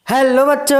Hello बच्चों,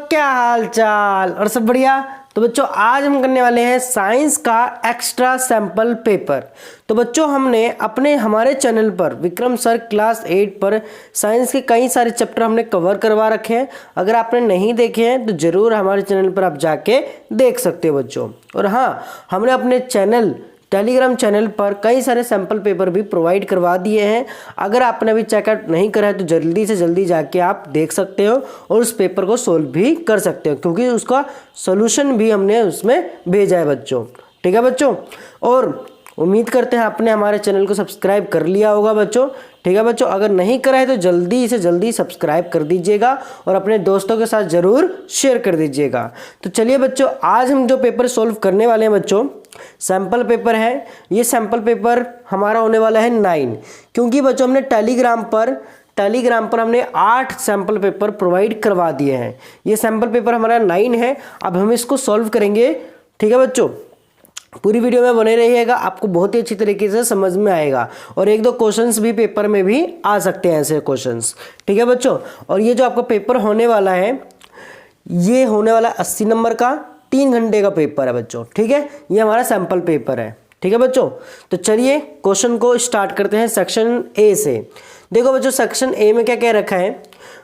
क्या हाल चाल और सब बढ़िया। तो बच्चों आज हम करने वाले हैं साइंस का एक्स्ट्रा सैंपल पेपर। तो बच्चों हमने हमारे चैनल पर विक्रम सर क्लास 8 पर साइंस के कई सारे चैप्टर हमने कवर करवा रखे हैं। अगर आपने नहीं देखे हैं तो ज़रूर हमारे चैनल पर आप जाके देख सकते हो बच्चों। और हाँ, हमने अपने टेलीग्राम चैनल पर कई सारे सैंपल पेपर भी प्रोवाइड करवा दिए हैं। अगर आपने अभी चेकआउट नहीं करा है तो जल्दी से जल्दी जाके आप देख सकते हो और उस पेपर को सोल्व भी कर सकते हो, क्योंकि उसका सोल्यूशन भी हमने उसमें भेजा है बच्चों। ठीक है बच्चों, और उम्मीद करते हैं आपने हमारे चैनल को सब्सक्राइब कर लिया होगा बच्चों। ठीक है बच्चों, अगर नहीं करा है तो जल्दी से जल्दी सब्सक्राइब कर दीजिएगा और अपने दोस्तों के साथ ज़रूर शेयर कर दीजिएगा। तो चलिए बच्चों, आज हम जो पेपर सोल्व करने वाले हैं बच्चों, सैंपल पेपर है। ये सैंपल पेपर हमारा होने वाला है 9, क्योंकि बच्चों हमने टेलीग्राम पर हमने 8 सैंपल पेपर प्रोवाइड करवा दिए हैं। ये सैंपल पेपर हमारा 9 है। अब हम इसको सॉल्व करेंगे। ठीक है बच्चों, पूरी वीडियो में बने रहिएगा, आपको बहुत ही अच्छी तरीके से समझ में आएगा और एक दो क्वेश्चंस भी पेपर में भी आ सकते हैं, ऐसे क्वेश्चंस। ठीक है बच्चों, और ये जो आपका पेपर होने वाला है, ये होने वाला 80 नंबर का 3 घंटे का पेपर है बच्चों। ठीक है, ये हमारा सैंपल पेपर है। ठीक है बच्चों, तो चलिए क्वेश्चन को स्टार्ट करते हैं सेक्शन ए से। देखो बच्चों, सेक्शन ए में क्या कह रखा है,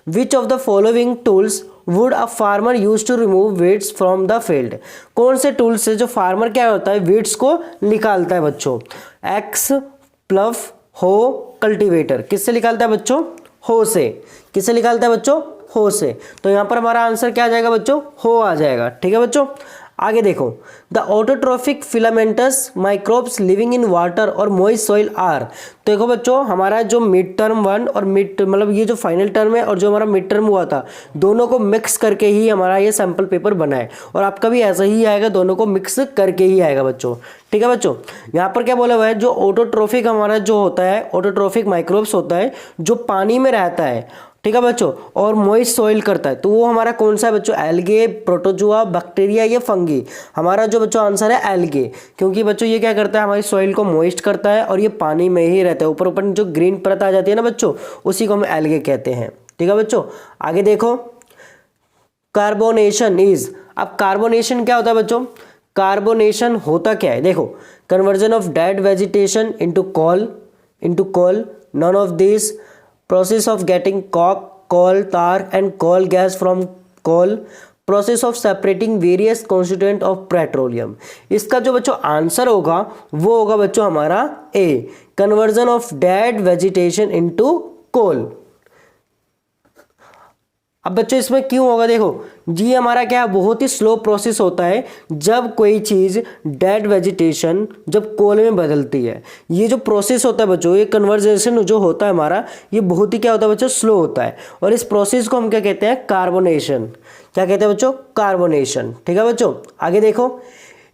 which of the following tools would a farmer use to remove weeds from the field. कौन से टूल से जो फार्मर क्या होता है वीड्स को निकालता है बच्चों। एक्स, प्लफ, हो, कल्टीवेटर। किससे निकालता है बच्चों? हो से। किससे निकालता है बच्चों? हो से। तो यहां पर हमारा आंसर क्या आ जाएगा बच्चों? हो आ जाएगा। ठीक है बच्चों, आगे देखो, the autotrophic filamentous microbes living in water और मॉइस्ट सॉइल आर। तो देखो बच्चों, हमारा जो मिड टर्म 1 और मतलब ये जो फाइनल टर्म है और जो हमारा मिड टर्म हुआ था, दोनों को मिक्स करके ही हमारा ये सैंपल पेपर बना है। और आपका भी ऐसा ही आएगा, दोनों को मिक्स करके ही आएगा बच्चों। ठीक है बच्चों, यहाँ पर क्या बोला हुआ है, जो ऑटोट्रोफिक हमारा जो होता है, ऑटोट्रोफिक माइक्रोब्स होता है जो पानी में रहता है। ठीक है बच्चों, और मॉइस्ट सॉइल करता है, तो वो हमारा कौन सा है बच्चों? एल्गे, प्रोटोजुआ, बैक्टीरिया या फंगी। हमारा जो बच्चों आंसर है एल्गे, क्योंकि बच्चों ये क्या करता है, हमारी सॉइल को मॉइस्ट करता है और ये पानी में ही रहता है। ऊपर ऊपर जो ग्रीन परत आ जाती है ना बच्चों, उसी को हम एल्गे कहते हैं। ठीक है बच्चों, आगे देखो, कार्बोनेशन इज। अब कार्बोनेशन क्या होता है बच्चों? कार्बोनेशन होता क्या है, देखो, conversion of dead vegetation into coal, none of this, process of getting coal, tar and coal gas from coal, process of separating various constituent of petroleum। इसका जो बच्चों आंसर होगा वो होगा बच्चों हमारा a, conversion of dead vegetation into coal. अब बच्चों इसमें क्यों होगा, देखो जी, हमारा क्या बहुत ही स्लो प्रोसेस होता है जब कोई चीज़ डेड वेजिटेशन जब कोल में बदलती है। ये जो प्रोसेस होता है बच्चों, ये कन्वर्जेशन जो होता है हमारा, ये बहुत ही क्या होता है बच्चों? स्लो होता है। और इस प्रोसेस को हम क्या कहते हैं? कार्बोनेशन। क्या कहते हैं बच्चों? कार्बोनेशन। ठीक है बच्चों, आगे देखो,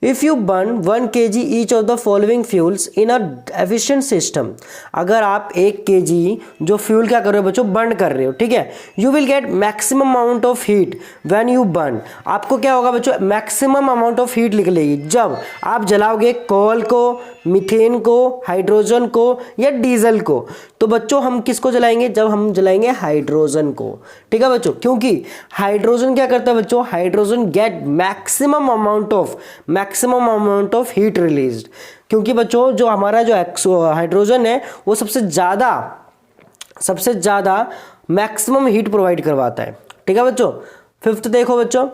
if you burn 1 kg each of the following fuels in a efficient system. अगर आप 1 kg जो फ्यूल क्या कर रहे हो बच्चों? बर्न कर रहे हो। ठीक है, you will get maximum amount of heat when you burn. आपको क्या होगा बच्चों? मैक्सिमम अमाउंट ऑफ हीट निकलेगी जब आप जलाओगे कोल को, मीथेन को, हाइड्रोजन को या डीजल को। तो बच्चों हम किसको जलाएंगे? जब हम जलाएंगे हाइड्रोजन को। ठीक है बच्चों, क्योंकि हाइड्रोजन क्या करता है बच्चों? Hydrogen get maximum amount of heat released. क्योंकि बच्चों जो हमारा जो हाइड्रोजन है वो सबसे ज्यादा मैक्सिमम हीट प्रोवाइड करवाता है। ठीक है बच्चों, 5th देखो बच्चों,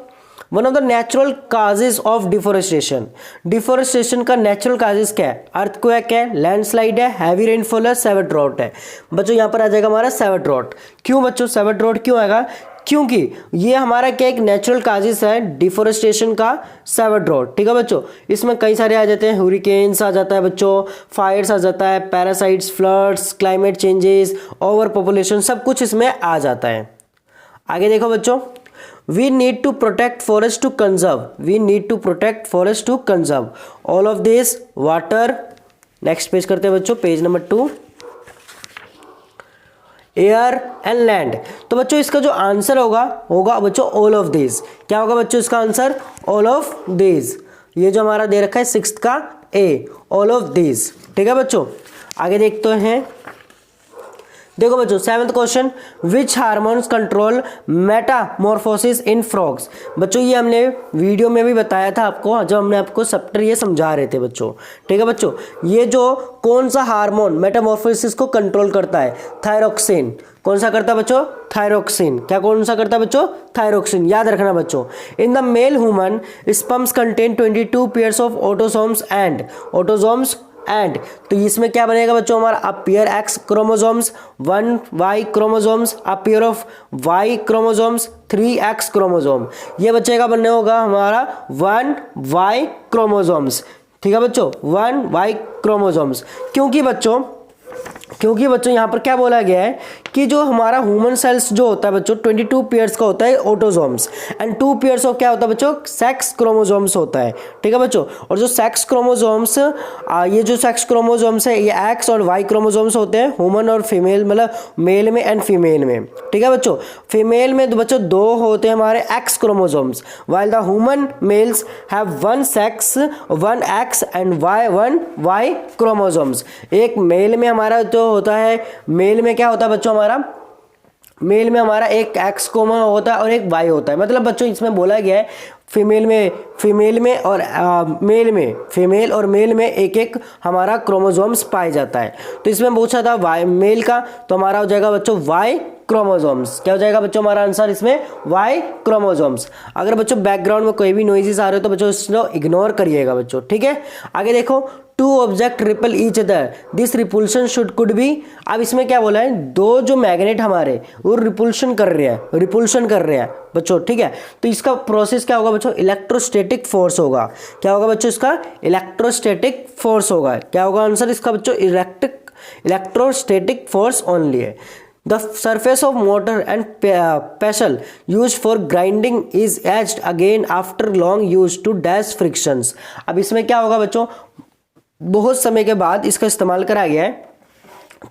one of the natural causes of deforestation. Deforestation का नेचुरल काजेज क्या है? अर्थक्वेक है, लैंडस्लाइड है, हैवी रेनफॉल है, सेवर ड्रॉट है। बच्चों यहाँ पर आ जाएगा हमारा सेवर ड्रॉट। क्यों बच्चों सेवर ड्रॉट क्यों आएगा? क्योंकि ये हमारा क्या एक नेचुरल काजेस है डिफोरेस्टेशन का, सेवर ड्रॉट। ठीक है बच्चों, इसमें कई सारे आ जाते हैं, हुरिकेन्स आ जाता है बच्चों, फायर्स आ जाता है, parasites, floods, climate changes, over population, सब कुछ इसमें आ जाता है। आगे देखो बच्चों, we need to protect forest to conserve all of this water। Next page करते हैं बच्चों, page number 2, air and land. तो बच्चों इसका जो आंसर होगा बच्चों ऑल ऑफ दिस। क्या होगा बच्चों इसका आंसर? All of this. ये जो हमारा दे रखा है 6th का ए, ऑल ऑफ दिस। ठीक है बच्चों, आगे देखते हैं देखो बच्चों 7th क्वेश्चन, विच हार्मोन्स कंट्रोल मेटामॉर्फोसिस इन फ्रॉग्स। बच्चों ये हमने वीडियो में भी बताया था आपको, जब हमने आपको चैप्टर ये समझा रहे थे बच्चों। ठीक है बच्चों, ये जो कौन सा हार्मोन मेटामॉर्फोसिस को कंट्रोल करता है, थायरोक्सिन। कौन सा करता है बच्चों, थायरोक्सिन। क्या कौन सा करता है बच्चों, थायरोक्सिन, याद रखना बच्चों। In the male human sperms contain 22 pairs of autosomes and तो इसमें क्या बनेगा बच्चों हमारा, a pair X chromosomes, 1 Y chromosomes, a pair of Y chromosomes, 3 X chromosome. ये बच्चे का बनने होगा हमारा 1 वाई क्रोमोसोम्स। ठीक है बच्चों, 1 वाई क्रोमोसोम्स। क्योंकि बच्चों यहाँ पर क्या बोला गया है कि जो हमारा ह्यूमन सेल्स जो होता है बच्चों 22 पेयर्स का होता है ऑटोसोम्स, एंड 2 पेयर्स ऑफ क्या होता है बच्चों, सेक्स क्रोमोसोम्स होता है। ठीक है बच्चों, और जो सेक्स क्रोमोसोम्स ये जो सेक्स क्रोमोसोम्स है ये एक्स और वाई क्रोमोसोम्स होते हैं, ह्यूमन और फीमेल, मतलब मेल में एंड फीमेल में। ठीक है बच्चों, फीमेल में तो बच्चों 2 होते हैं हमारे X chromosomes, while the human males have 1 sex 1 X and 1 Y chromosomes. एक मेल में हमारा जो होता है, मेल में क्या होता है बच्चों हमारा, मेल में हमारा एक एक्स क्रोमो होता है और एक वाई होता है। मतलब बच्चों इसमें बोला गया है फीमेल में और फीमेल और मेल में एक एक हमारा क्रोमोसोम्स पाया जाता है। तो इसमें पूछा था वाई मेल का, तो हमारा हो जाएगा बच्चों वाई क्रोमोसोम्स। क्या हो जाएगा बच्चों हमारा आंसर इसमें, वाई क्रोमोसोम्स। अगर बच्चों बैकग्राउंड में कोई भी नॉइजेस आ रहे हो तो बच्चों इसको इग्नोर करिएगा बच्चों। ठीक है, आगे देखो, 2 object ripple each other, this repulsion could be. अब इसमें क्या बोला है, 2 जो मैग्नेट हमारे वो रिपल्शन कर रहे हैं बच्चों। ठीक है, तो इसका प्रोसेस क्या होगा बच्चों, इलेक्ट्रोस्टैटिक फोर्स होगा। क्या होगा बच्चों, इसका इलेक्ट्रोस्टैटिक फोर्स होगा। क्या होगा आंसर इसका बच्चों, इलेक्ट्रोस्टैटिक फोर्स ओनली है। The surface of mortar and pestle used for grinding is etched again after long use to dash frictions। अब इसमें क्या होगा बच्चों, बहुत समय के बाद इसका इस्तेमाल करा गया है,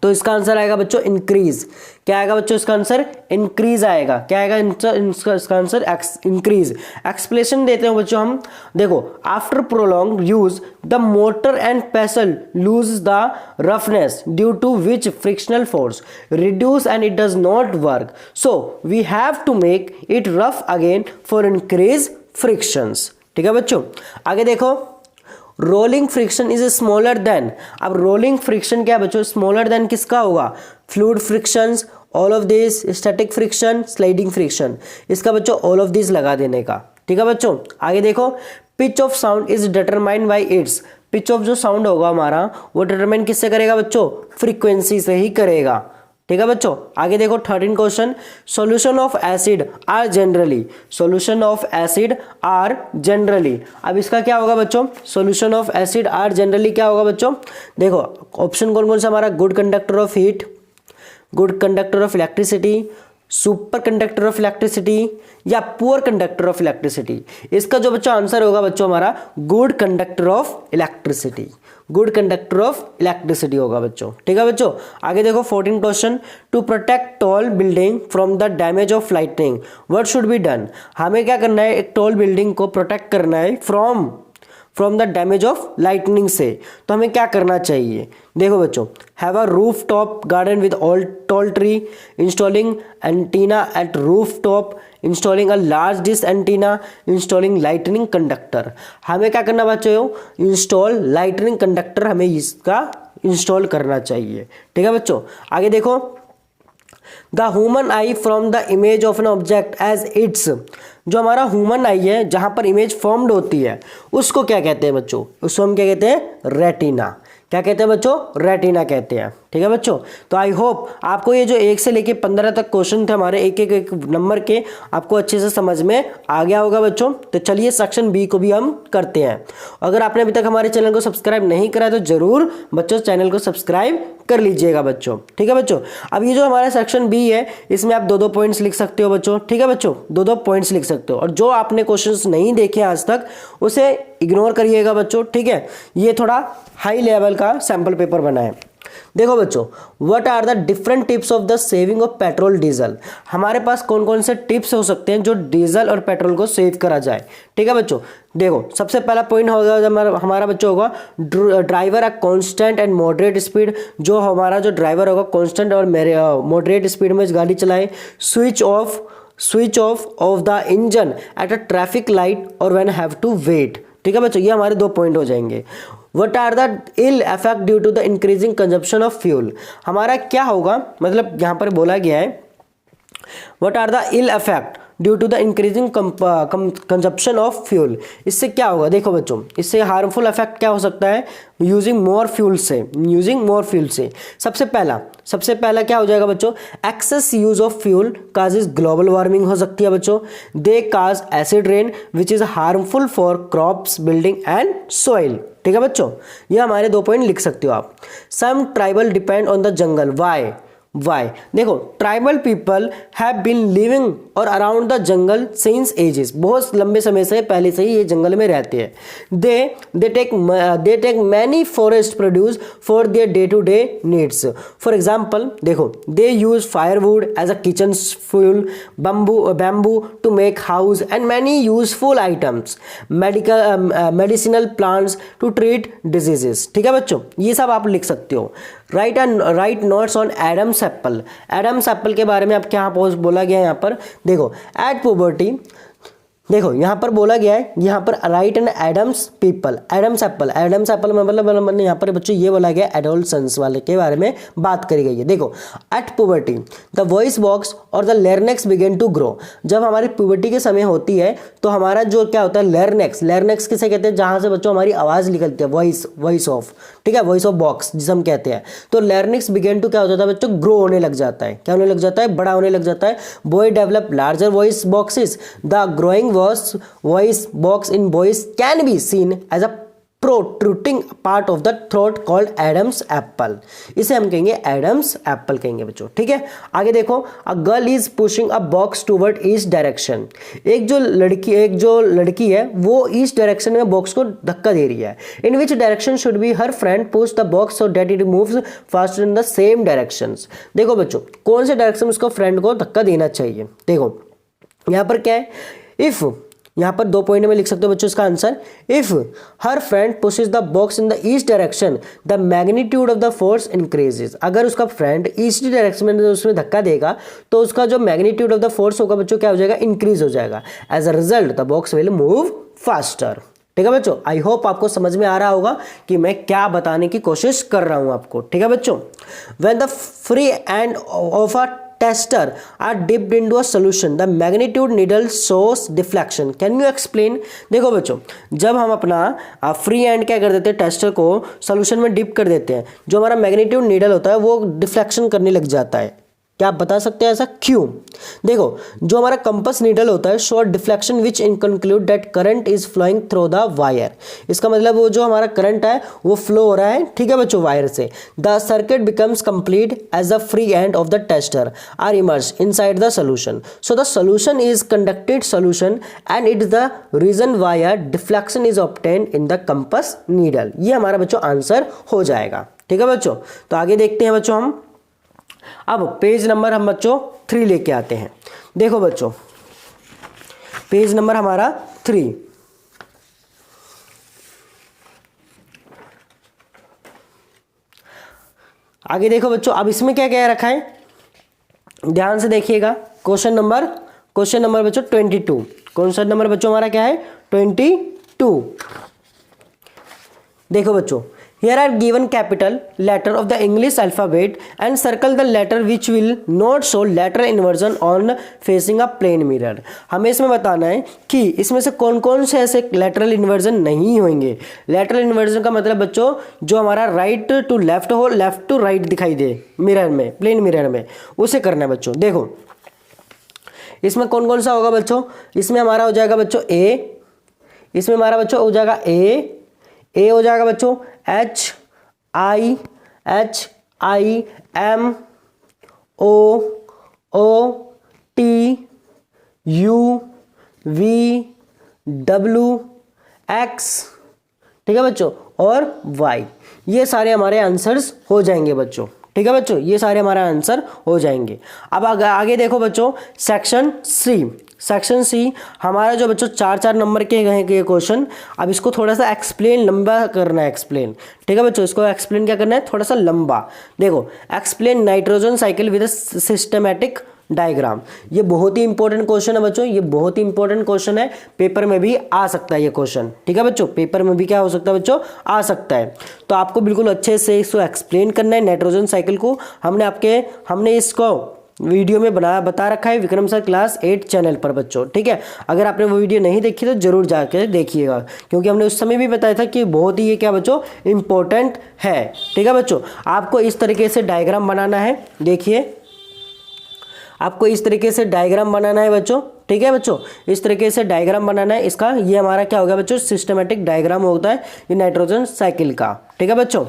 तो इसका आंसर आएगा बच्चों इंक्रीज। क्या आएगा बच्चों इसका आंसर, इंक्रीज आएगा। क्या आएगा इसका आंसर, इंक्रीज। एक्सप्लेनेशन देते हैं बच्चों हम, देखो, after prolong use the motor and pestle lose the roughness due to which frictional force reduce and it does not work, so we have to make it rough again for increase frictions. ठीक है बच्चों, आगे देखो, rolling friction is smaller than. अब rolling friction क्या बच्चों, smaller than किसका होगा, fluid frictions, all of this, static friction, sliding friction. इसका बच्चों ऑल ऑफ दिस लगा देने का। ठीक है बच्चों, आगे देखो, pitch of sound is determined by it's. Pitch of जो साउंड होगा हमारा वो डिटरमाइन किससे करेगा बच्चों, फ्रीक्वेंसी से ही करेगा। ठीक है बच्चों, आगे देखो 13 question, solution of acid are generally. अब इसका क्या होगा बच्चों, solution of acid are generally क्या होगा बच्चों, देखो ऑप्शन कौन कौन सा हमारा, good conductor of heat, good conductor of electricity, super conductor of electricity या पुअर कंडक्टर ऑफ इलेक्ट्रिसिटी। इसका जो बच्चों आंसर होगा बच्चों हमारा good conductor of electricity, good conductor of electricity होगा बच्चों। ठीक है बच्चों, आगे देखो 14 question, to protect tall building from the damage of lightning what should be done. हमें क्या करना है, एक टॉल बिल्डिंग को प्रोटेक्ट करना है from the damage of lightning से, तो हमें क्या करना चाहिए। देखो बच्चों, have a roof top garden with all tall tree, installing antenna at roof top, installing a large dish antenna, installing lightning conductor. हमें क्या करना बच्चों, इंस्टॉल लाइटनिंग कंडक्टर, हमें इसका इंस्टॉल करना चाहिए। ठीक है बच्चों, आगे देखो, the human eye from the image of an object as it's. जो हमारा ह्यूमन आई है जहां पर इमेज फॉर्म्ड होती है उसको क्या कहते हैं बच्चों, उसको हम क्या कहते हैं, रेटिना। क्या कहते हैं बच्चों, रेटिना कहते हैं। ठीक है बच्चों, तो आई होप आपको ये जो 1 से लेके 15 तक क्वेश्चन थे हमारे एक नंबर के, आपको अच्छे से समझ में आ गया होगा बच्चों। तो चलिए सेक्शन बी को भी हम करते हैं। अगर आपने अभी तक हमारे चैनल को सब्सक्राइब नहीं करा तो जरूर बच्चों चैनल को सब्सक्राइब कर लीजिएगा बच्चों। ठीक है बच्चों, अब ये जो हमारा सेक्शन बी है इसमें आप 2-2 पॉइंट्स लिख सकते हो बच्चों। ठीक है बच्चों, 2-2 पॉइंट्स लिख सकते हो, और जो आपने क्वेश्चंस नहीं देखे आज तक उसे इग्नोर करिएगा बच्चों। ठीक है, ये थोड़ा हाई लेवल का सैंपल पेपर बना है। देखो बच्चों, what are the different tips of the saving of petrol diesel. हमारे पास कौन कौन से टिप्स हो सकते हैं जो डीजल और पेट्रोल को सेव करा जाए। ठीक है बच्चों, देखो सबसे पहला पॉइंट होगा जब हमारा बच्चों होगा driver a constant and moderate speed. जो हमारा जो ड्राइवर होगा कांस्टेंट और मॉडरेट स्पीड में गाड़ी चलाए। Switch off the engine at a traffic light और व्हेन हैव टू वेट। ठीक है बच्चों, ये हमारे 2 पॉइंट हो जाएंगे। What are the ill effect due to the increasing consumption of fuel. हमारा क्या होगा, मतलब यहाँ पर बोला गया है what are the ill effect due to the increasing consumption of fuel. इससे क्या होगा, देखो बच्चों, इससे हार्मफुल इफेक्ट क्या हो सकता है यूजिंग मोर फ्यूल से। सबसे पहला क्या हो जाएगा बच्चों, excess use of fuel causes global warming हो सकती है बच्चों। They cause acid rain which is harmful for crops building and soil. ठीक है बच्चों, ये हमारे 2 पॉइंट लिख सकते हो आप। Some tribal depend on the jungle. Why देखो, tribal people have been living or around the jungle since ages. बहुत लंबे समय से पहले से ही ये जंगल में रहते हैं। They take many forest produce for their day to day needs. For example देखो, they use firewood as a kitchen fuel, bamboo to make house and many useful items, medicinal plants to treat diseases. ठीक है बच्चों, ये सब आप लिख सकते हो। Write notes on Adam's apple के बारे में आप क्या बोला गया है यहाँ पर, देखो एट पुबर्टी। देखो यहाँ पर बोला गया है, यहाँ पर राइट एंड एडम्स एप्पल में मतलब यहाँ पर बच्चों ये बोला गया एडोलसेंस वाले के बारे में बात करी गई है। देखो at puberty the voice box or the larynx begin to grow. जब हमारी पुबर्टी के समय होती है तो हमारा जो क्या होता है लैरिंक्स किसे कहते हैं, जहाँ से बच्चों हमारी आवाज़ निकलती है, वॉइस ऑफ। ठीक है, वॉइस ऑफ बॉक्स जिसे हम कहते हैं। तो लैरिंक्स बिगिन टू क्या हो जाता है बच्चों, ग्रो होने लग जाता है। क्या होने लग जाता है, बड़ा होने लग जाता है। Boy develop larger voice boxes. The growing voice box in voice can be seen as a protruding part of the throat called Adam's apple। इसे हम कहेंगे एडम्स एप्पल कहेंगे बच्चों। ठीक है, आगे देखो, a girl is pushing a box toward east direction. एक जो लड़की है वो ईस्ट डायरेक्शन में बॉक्स को धक्का दे रही है। In which direction should be her friend push the box so that it moves faster in the same directions. देखो बच्चों, कौन से डायरेक्शन में उसको फ्रेंड को धक्का देना चाहिए। देखो यहाँ पर क्या है, इफ यहाँ पर 2 पॉइंट में लिख सकते हो बच्चों इसका answer. If her friend pushes the box in the east direction the magnitude of the force increases. अगर उसका फ्रेंड ईस्ट डायरेक्शन में उसमें धक्का देगा तो उसका जो मैग्नीट्यूड ऑफ द फोर्स होगा बच्चों क्या हो जाएगा, इंक्रीज हो जाएगा। As a result the box will move faster. ठीक है बच्चों, आई होप आपको समझ में आ रहा होगा कि मैं क्या बताने की कोशिश कर रहा हूं आपको। ठीक है बच्चों, when the free end of a tester are dipped into a solution the magnitude needle shows deflection। can you explain। देखो बच्चों, जब हम अपना फ्री एंड क्या कर देते हैं, टेस्टर को सोल्यूशन में डिप कर देते हैं, जो हमारा मैग्नीट्यूड नीडल होता है वो डिफ्लेक्शन करने लग जाता है। क्या आप बता सकते हैं ऐसा क्यों। देखो, जो हमारा कंपास नीडल होता है show deflection which in conclude that current is flowing through the wire. इसका मतलब वो जो हमारा करंट है वो फ्लो हो रहा है, ठीक है बच्चों, वायर से। The circuit becomes complete as the free end of the tester are emerge inside the solution. So the solution is conducted solution and it is the reason wire deflection is obtained in the compass needle. ये हमारा बच्चों answer हो जाएगा। ठीक है बच्चों, तो आगे देखते हैं बच्चों हम। अब पेज नंबर हम बच्चों 3 लेके आते हैं। देखो बच्चों, पेज नंबर हमारा 3। आगे देखो बच्चों, अब इसमें क्या क्या रखा है, ध्यान से देखिएगा। क्वेश्चन नंबर बच्चों 22। क्वेश्चन नंबर बच्चों हमारा क्या है, 22। देखो बच्चों, here are given capital letter of the English alphabet and circle the letter which will not show lateral inversion on facing a plane mirror। हमें इसमें बताना है कि इसमें से कौन कौन से ऐसे lateral inversion नहीं होंगे। lateral inversion का मतलब बच्चों जो हमारा right to left हो, left to right दिखाई दे मिरर में, प्लेन मिरर में, उसे करना है बच्चों। देखो इसमें कौन कौन सा होगा बच्चों, इसमें हमारा हो जाएगा बच्चों A, इसमें हमारा बच्चों हो जाएगा A हो जाएगा बच्चों H I M O T U V W X। ठीक है बच्चों, और Y। ये सारे हमारे आंसर्स हो जाएंगे बच्चों। ठीक है बच्चों, ये सारे हमारा आंसर हो जाएंगे। अब आगे देखो बच्चों, सेक्शन सी। सेक्शन सी हमारा जो बच्चों 4-4 नंबर के हैं ये क्वेश्चन। अब इसको थोड़ा सा एक्सप्लेन लंबा करना है, एक्सप्लेन। ठीक है बच्चों, इसको एक्सप्लेन क्या करना है, थोड़ा सा लंबा। देखो, explain nitrogen cycle with systematic diagram. ये बहुत ही इंपॉर्टेंट क्वेश्चन है बच्चों, ये बहुत ही इंपॉर्टेंट क्वेश्चन है, पेपर में भी आ सकता है ये क्वेश्चन। ठीक है बच्चों, पेपर में भी क्या हो सकता है बच्चों, आ सकता है। तो आपको बिल्कुल अच्छे से इसको एक्सप्लेन करना है नाइट्रोजन साइकिल को। हमने इसको वीडियो में बता रखा है विक्रम सर क्लास 8 चैनल पर बच्चों। ठीक है, अगर आपने वो वीडियो नहीं देखी तो जरूर जाके देखिएगा, क्योंकि हमने उस समय भी बताया था कि बहुत ही ये क्या बच्चों इंपॉर्टेंट है। ठीक है बच्चों, आपको इस तरीके से डायग्राम बनाना है। देखिए, आपको इस तरीके से डायग्राम बनाना है बच्चों। ठीक है बच्चों, इस तरीके से डायग्राम बनाना है इसका। ये हमारा क्या होगा बच्चों, सिस्टमैटिक डायग्राम होता है ये नाइट्रोजन साइकिल का। ठीक है बच्चों,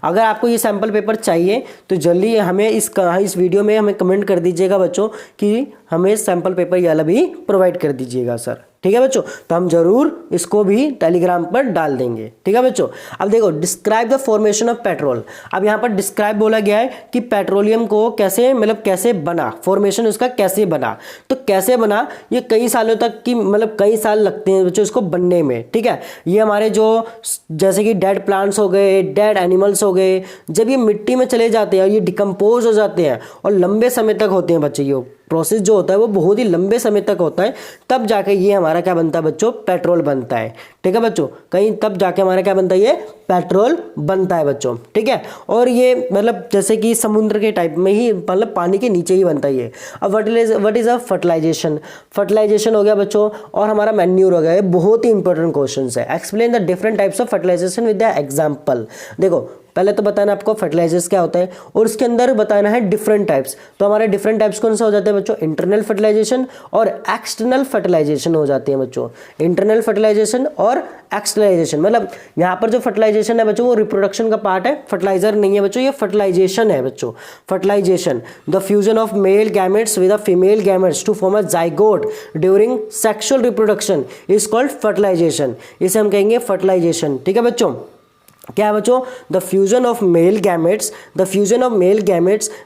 अगर आपको ये सैंपल पेपर चाहिए तो जल्दी हमें इस वीडियो में हमें कमेंट कर दीजिएगा बच्चों कि हमें सैंपल पेपर ये वाला भी प्रोवाइड कर दीजिएगा सर। ठीक है बच्चों, तो हम जरूर इसको भी टेलीग्राम पर डाल देंगे। ठीक है बच्चों, अब देखो, describe the formation of petrol. अब यहाँ पर डिस्क्राइब बोला गया है कि पेट्रोलियम को कैसे, मतलब कैसे बना, फॉर्मेशन उसका कैसे बना। तो कैसे बना, ये कई सालों तक की, मतलब कई साल लगते हैं बच्चों इसको बनने में। ठीक है, ये हमारे जो जैसे कि डेड प्लांट्स हो गए, डेड एनिमल्स हो गए, जब ये मिट्टी में चले जाते हैं, ये डिकम्पोज हो जाते हैं और लंबे समय तक होते हैं बच्चे, ये प्रोसेस जो होता है वो बहुत ही लंबे समय तक होता है, तब जाके ये हमारा क्या बनता है बच्चों, पेट्रोल बनता है। ठीक है बच्चों, कहीं तब जाके हमारा क्या बनता है, ये पेट्रोल बनता है बच्चों। ठीक है, और ये मतलब जैसे कि समुद्र के टाइप में ही, मतलब पानी के नीचे ही बनता है ये। अब what is a fertilization. Fertilization हो गया बच्चों, और हमारा मैन्यूर हो गया। ये बहुत ही इंपॉर्टेंट क्वेश्चन है। Explain the different types of fertilization with the example. देखो, पहले तो बताना आपको फर्टिलाइजर्स क्या होता है, और उसके अंदर बताना है डिफरेंट टाइप्स। तो हमारे डिफरेंट टाइप्स कौन सा हो जाते हैं बच्चों, इंटरनल फर्टिलाइजेशन और एक्सटर्नल फर्टिलाइजेशन हो जाती है बच्चों। इंटरनल फर्टिलाइजेशन और एक्सटर्नलाइजेशन, मतलब यहाँ पर जो फर्टिलाइजेशन है बच्चों वो रिप्रोडक्शन का पार्ट है, फर्टिलाइजर नहीं है बच्चों, ये फर्टिलाइजेशन है बच्चों। Fertilization, the fusion of male gametes with a female gametes to form a zygote during sexual reproduction is called fertilization. इसे हम कहेंगे फर्टिलाइजेशन। ठीक है बच्चों, क्या है बच्चों, the fusion of male gametes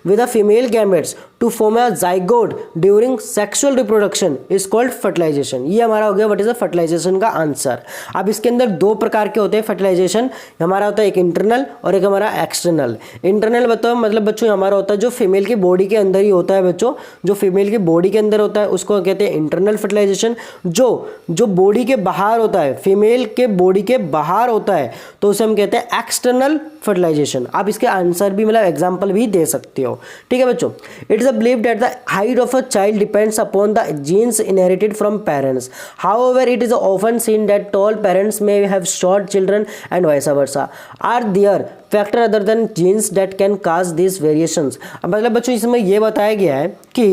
with a female gametes to form a zygote during sexual reproduction is called fertilization. ये हमारा हो गया व्हाट इज द फर्टिलाइजेशन का आंसर। अब इसके अंदर दो प्रकार के होते हैं फर्टिलाइजेशन, हमारा होता है एक इंटरनल और एक हमारा एक्सटर्नल। इंटरनल बताओ, मतलब बच्चों हमारा होता है जो फीमेल की बॉडी के अंदर ही होता है बच्चों, जो फीमेल की बॉडी के अंदर होता है उसको कहते हैं इंटरनल फर्टिलाइजेशन। जो बॉडी के बाहर होता है, फीमेल के बॉडी के बाहर होता है, तो उसे हम कहते हैं एक्सटर्नल फर्टिलाइजेशन। आप इसके आंसर भी, मतलब एग्जांपल भी दे सकते हो। ठीक है बच्चों, it is a believed that the height of a child depends upon the genes inherited from parents. However it is often seen that tall parents may have short children and vice versa. Are there factor other than genes that can cause this variations. मतलब बच्चों इसमें यह बताया गया है कि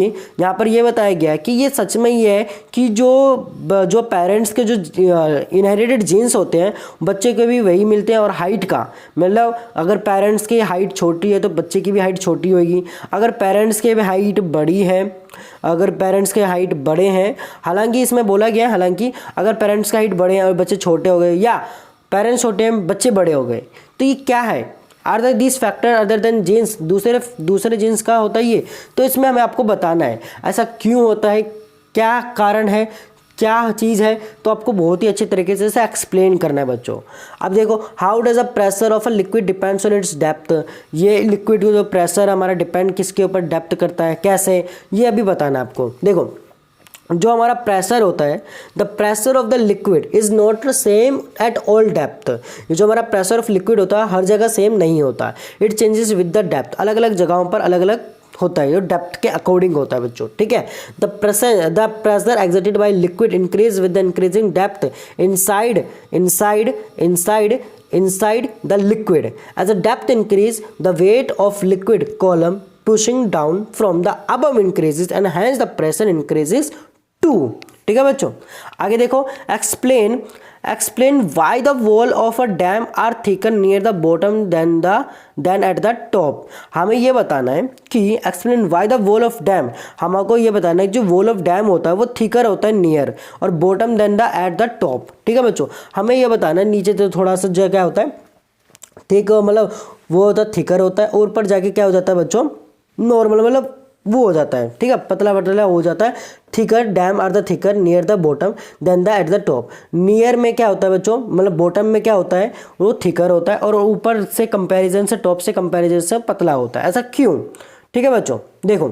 यहाँ पर यह बताया गया है कि ये सच में ये है कि जो पेरेंट्स के जो इनहेरिटेड जीन्स होते हैं बच्चे को भी वही मिलते हैं, और हाइट का मतलब अगर पेरेंट्स की हाइट छोटी है तो बच्चे की भी हाइट छोटी होगी। अगर पेरेंट्स की भी हाइट बड़ी है, अगर पेरेंट्स के हाइट बड़े हैं, हालांकि इसमें बोला गया है, हालांकि अगर पेरेंट्स का हाइट बड़े हैं और बच्चे छोटे हो गए, या पेरेंट्स छोटे हैं बच्चे बड़े हो गए, तो ये क्या है, are the this factor other than genes, दूसरे जीन्स का होता है ये। तो इसमें हमें आपको बताना है ऐसा क्यों होता है, क्या कारण है, क्या चीज़ है, तो आपको बहुत ही अच्छे तरीके से इसे एक्सप्लेन करना है बच्चों। अब देखो, how does a pressure of a liquid depends on it's depth. ये लिक्विड का जो प्रेशर हमारा डिपेंड किसके ऊपर, डेप्थ करता है, कैसे, ये अभी बताना है आपको। देखो, जो हमारा प्रेशर होता है, the pressure of the liquid is not same at all depth. ये जो हमारा प्रेशर ऑफ लिक्विड होता है हर जगह सेम नहीं होता, it changes with the depth. अलग अलग जगहों पर अलग अलग होता है, जो डेप्थ के अकॉर्डिंग होता है बच्चों। ठीक है, the pressure exerted by liquid increase with the increasing depth inside the liquid. As the depth increase, the weight of liquid column pushing down from the above increases and hence the pressure increases too. ठीक है बच्चों, आगे देखो, explain why the wall of a dam are thicker near the bottom than at the top. हमें ये बताना है कि explain why the wall of dam, हमको ये बताना है कि जो wall of dam होता है वो thicker होता है near और bottom than the at the top. ठीक है बच्चों, हमें ये बताना है नीचे तो थोड़ा सा जो क्या होता है थिक मतलब वो होता है थिकर होता है, और ऊपर जाके क्या हो जाता है बच्चों नॉर्मल मतलब वो हो जाता है, ठीक है, पतला पतला हो जाता है। Thicker dam are the thicker near the bottom than the at the top. Near में क्या होता है बच्चों, मतलब बॉटम में क्या होता है वो थिकर होता है, और ऊपर से कंपैरिजन से टॉप से कंपैरिजन से पतला होता है। ऐसा क्यों, ठीक है बच्चों। देखो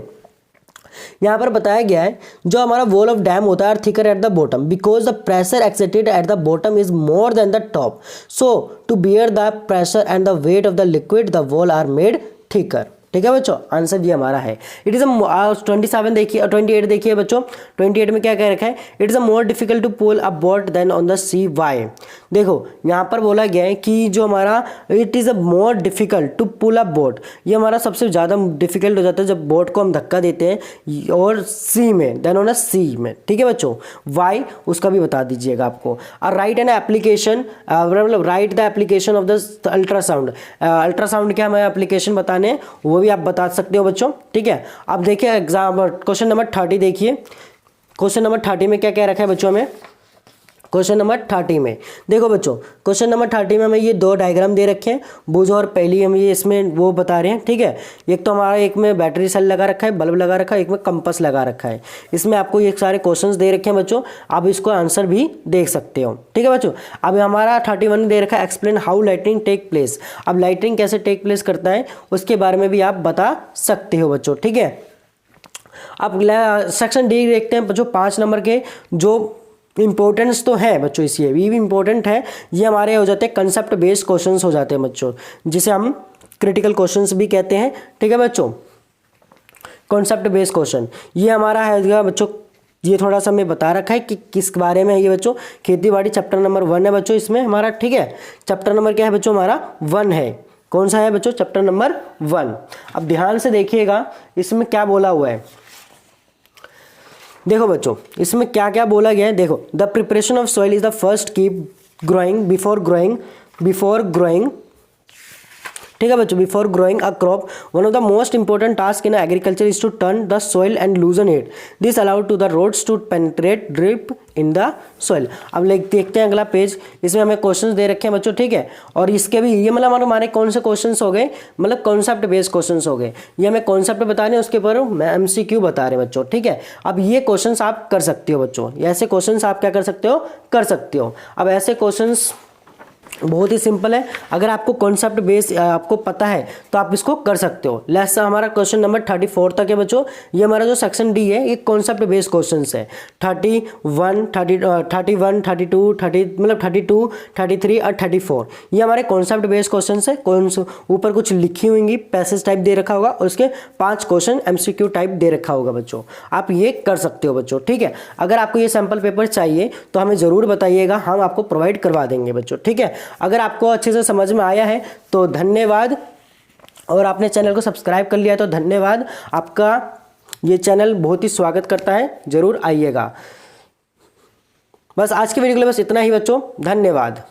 यहाँ पर बताया गया है जो हमारा वॉल ऑफ डैम होता है thicker at the bottom because the pressure exerted at the bottom is more than the top, so to bear the pressure and the weight of the liquid the wall are made thicker. ठीक है बच्चों, answer ये हमारा है। It is 27 देखिए और 28 देखिए बच्चों। 28 में क्या कह रखा है, it is a more difficult to pull a boat than on the sea, why. देखो यहाँ पर बोला गया है कि जो हमारा it is a more difficult to pull a boat, ये हमारा सबसे ज़्यादा डिफिकल्ट हो जाता है जब बोट को हम धक्का देते हैं और सी में देन ऑन अ सी में। ठीक है बच्चों, वाई उसका भी बता दीजिएगा आपको। राइट एन एप्लीकेशन मतलब right the application of the ultrasound, ultrasound के हमें एप्लीकेशन बताने हैं वो भी आप बता सकते हो बच्चों। ठीक है, अब देखिए एग्जाम क्वेश्चन नंबर 30 देखिए। क्वेश्चन नंबर 30 में क्या क्या रखा है बच्चों हमें, क्वेश्चन नंबर 30 में देखो बच्चों, क्वेश्चन नंबर 30 में हमें ये दो डायग्राम दे रखे हैं, बुझ और पहली हम ये इसमें वो बता रहे हैं। ठीक है, एक तो हमारा एक में बैटरी सेल लगा रखा है, बल्ब लगा रखा है, एक में कंपास लगा रखा है। इसमें आपको ये सारे क्वेश्चंस दे रखे हैं बच्चों, आप इसको आंसर भी देख सकते हो। ठीक है बच्चों, अब हमारा 31 दे रखा है explain how lighting take place. अब लाइटिंग कैसे टेक प्लेस करता है उसके बारे में भी आप बता सकते हो बच्चों। ठीक है, अब सेक्शन डी देखते हैं बच्चों, 5 नंबर के जो इंपॉर्टेंस तो है बच्चों, इसलिए भी इंपॉर्टेंट है। ये हमारे हो जाते हैं कंसेप्ट बेस्ड क्वेश्चंस हो जाते हैं बच्चों, जिसे हम क्रिटिकल क्वेश्चंस भी कहते हैं। ठीक है बच्चों, कॉन्सेप्ट बेस्ड क्वेश्चन ये हमारा है बच्चों। ये थोड़ा सा मैं बता रखा है कि किस बारे में है ये बच्चों। खेती बाड़ी चैप्टर नंबर 1 है बच्चों इसमें हमारा। ठीक है, चैप्टर नंबर क्या है बच्चों हमारा 1 है। कौन सा है बच्चों, चैप्टर नंबर 1। अब ध्यान से देखिएगा इसमें क्या बोला हुआ है। देखो बच्चों इसमें क्या क्या बोला गया है, देखो the preparation of soil is the first keep growing before growing. ठीक है बच्चों, before growing a crop one of the most important task in agriculture is to turn the soil and loosen it, this allowed to the roads to penetrate drip in the soil. अब देखते हैं अगला page, इसमें हमें questions दे रखे हैं बच्चों। ठीक है, और इसके भी ये मतलब हमारे कौन से क्वेश्चंस हो गए, मतलब कॉन्सेप्ट बेस्ड क्वेश्चंस हो गए। ये हमें कॉन्सेप्ट बता रहे हैं, उसके ऊपर MCQ बता रहे हैं बच्चों। ठीक है, अब ये क्वेश्चंस आप कर सकते हो बच्चों, ऐसे क्वेश्चंस आप क्या कर सकते हो। अब ऐसे क्वेश्चंस बहुत ही सिंपल है, अगर आपको कॉन्सेप्ट बेस आपको पता है तो आप इसको कर सकते हो। लेट्स हमारा क्वेश्चन नंबर 34 तक है बच्चों। ये हमारा जो सेक्शन डी है ये कॉन्सेप्ट बेस्ड क्वेश्चंस है। 31, 32, 33 और 34 ये हमारे कॉन्सेप्ट बेस्ड क्वेश्चंस है। ऊपर कुछ लिखी होंगी, पैसेज टाइप दे रखा होगा और उसके 5 क्वेश्चन MCQ टाइप दे रखा होगा बच्चों, आप ये कर सकते हो बच्चों। ठीक है, अगर आपको ये सैम्पल पेपर चाहिए तो हमें ज़रूर बताइएगा, हम आपको प्रोवाइड करवा देंगे बच्चों। ठीक है, अगर आपको अच्छे से समझ में आया है तो धन्यवाद, और आपने चैनल को सब्सक्राइब कर लिया तो धन्यवाद। आपका ये चैनल बहुत ही स्वागत करता है, जरूर आइएगा। बस आज के वीडियो के लिए बस इतना ही बच्चों, धन्यवाद।